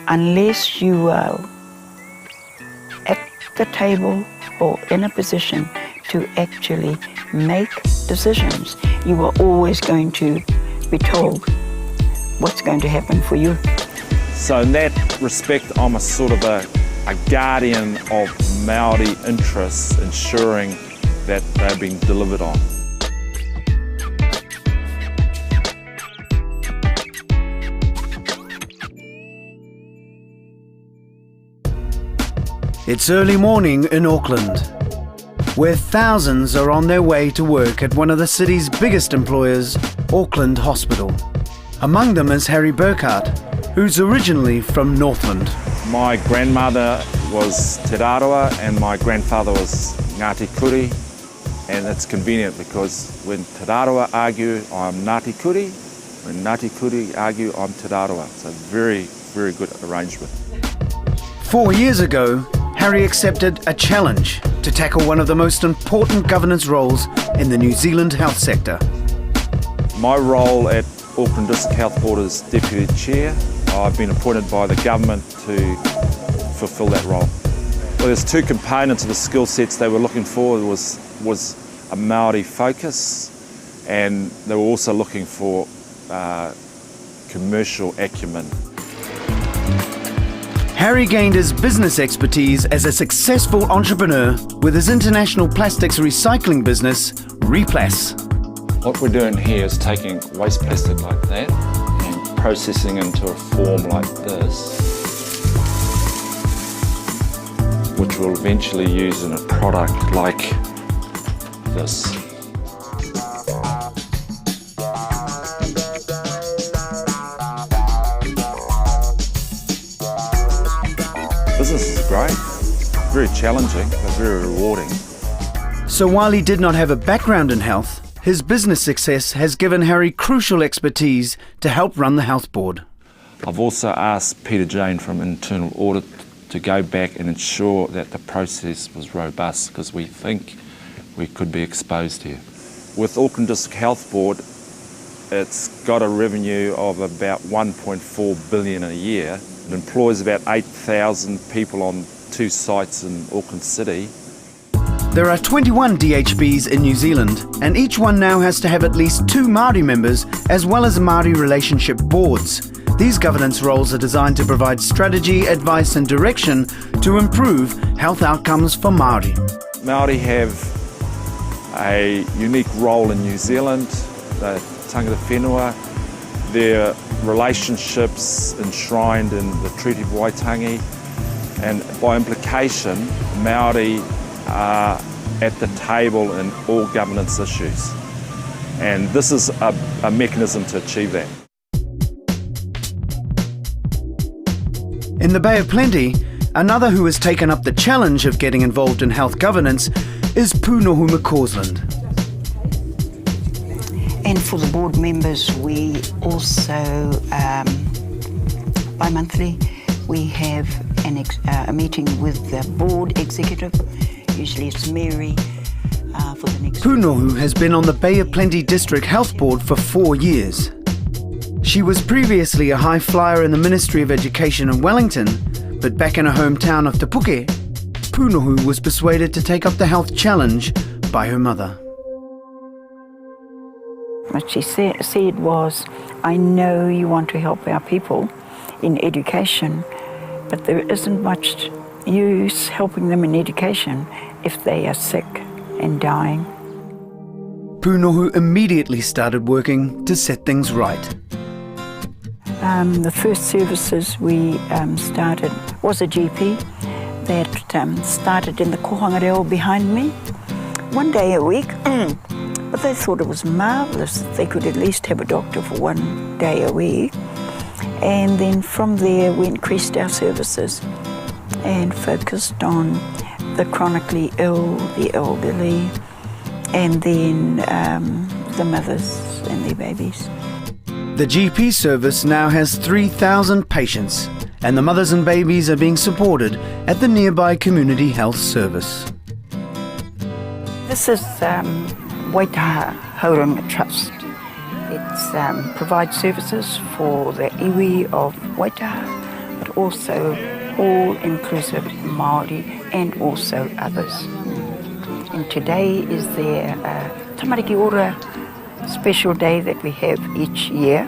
unless you are at the table or in a position to actually make decisions, you are always going to be told what's going to happen for you. So in that respect, I'm a sort of a guardian of Māori interests, ensuring that they're being delivered on. It's early morning in Auckland, where thousands are on their way to work at one of the city's biggest employers, Auckland Hospital. Among them is Harry Burkhardt, who's originally from Northland. My grandmother was Te Raroa and my grandfather was Ngāti Kuri, and it's convenient because when Te Raroa argue, I'm Ngāti Kuri. When Ngāti Kuri argue, I'm Te Raroa. It's a very, very good arrangement. 4 years ago, Harry accepted a challenge to tackle one of the most important governance roles in the New Zealand health sector. My role at Auckland District Health Board is Deputy Chair. I've been appointed by the government to fulfil that role. Well, there's two components of the skill sets they were looking for. There was a Māori focus, and they were also looking for commercial acumen. Harry gained his business expertise as a successful entrepreneur with his international plastics recycling business, Replas. What we're doing here is taking waste plastic like that and processing into a form like this, which we'll eventually use in a product like this. Business is great, very challenging, but very rewarding. So while he did not have a background in health, his business success has given Harry crucial expertise to help run the health board. I've also asked Peter Jane from Internal Audit to go back and ensure that the process was robust, because we think we could be exposed here. With Auckland District Health Board, it's got a revenue of about 1.4 billion a year. It employs about 8,000 people on 2 sites in Auckland City. There are 21 DHBs in New Zealand, and each one now has to have at least 2 Māori members, as well as Māori relationship boards. These governance roles are designed to provide strategy, advice and direction to improve health outcomes for Māori. Māori have a unique role in New Zealand, the tangata whenua, their relationships enshrined in the Treaty of Waitangi, and by implication, Māori are at the table in all governance issues. And this is a mechanism to achieve that. In the Bay of Plenty, another who has taken up the challenge of getting involved in health governance is Pūnohu McCausland. And for the board members, we also, bi-monthly, we have a meeting with the board executive. Usually it's Mary for the next... Pūnohu has been on the Bay of Plenty District Health Board for 4 years. She was previously a high flyer in the Ministry of Education in Wellington, but back in her hometown of Te Puke, Pūnohu was persuaded to take up the health challenge by her mother. What she said was, I know you want to help our people in education, but there isn't much use helping them in education if they are sick and dying. Pūnohu immediately started working to set things right. The first services we started was a GP that started in the kohanga reo behind me, 1 day a week. But they thought it was marvellous that they could at least have a doctor for 1 day a week. And then from there we increased our services and focused on the chronically ill, the elderly, and then the mothers and their babies. The GP service now has 3,000 patients, and the mothers and babies are being supported at the nearby Community Health Service. This is Waitaha Hauranga Trust. It provides services for the iwi of Waitaha, but also all-inclusive Māori and also others. And today is their Tamariki Ora special day that we have each year.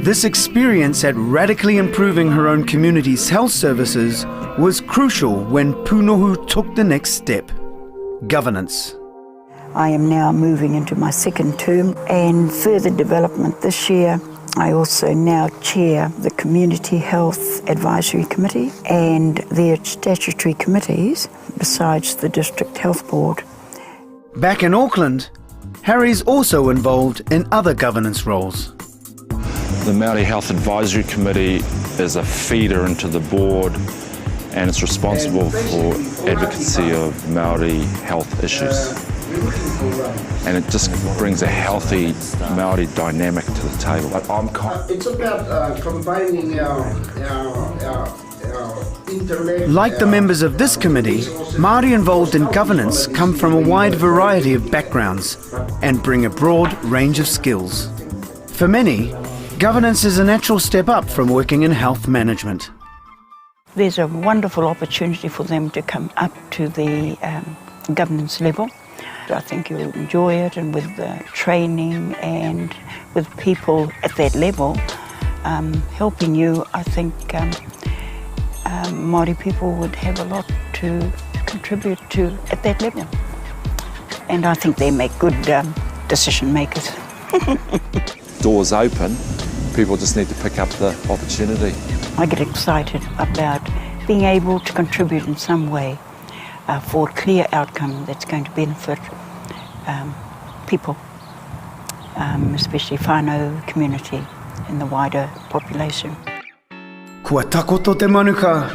This experience at radically improving her own community's health services was crucial when Pūnohu took the next step: governance. I am now moving into my second term, and further development this year, I also now chair the Community Health Advisory Committee and their statutory committees, besides the District Health Board. Back in Auckland, Harry's also involved in other governance roles. The Māori Health Advisory Committee is a feeder into the board, and it's responsible for advocacy of Māori health issues. And it just brings a healthy Māori dynamic to the table. It's about combining our intellect. Like the members of this committee, Māori involved in governance come from a wide variety of backgrounds and bring a broad range of skills. For many, governance is a natural step up from working in health management. There's a wonderful opportunity for them to come up to the governance level. I think you'll enjoy it, and with the training and with people at that level helping you, I think Māori people would have a lot to contribute to at that level. And I think they make good decision makers. Doors open, people just need to pick up the opportunity. I get excited about being able to contribute in some way for a clear outcome that's going to benefit people, especially whānau community and the wider population. Kua takoto te manuka,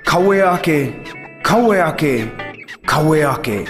kawe ake, kawe ake, kawe ake.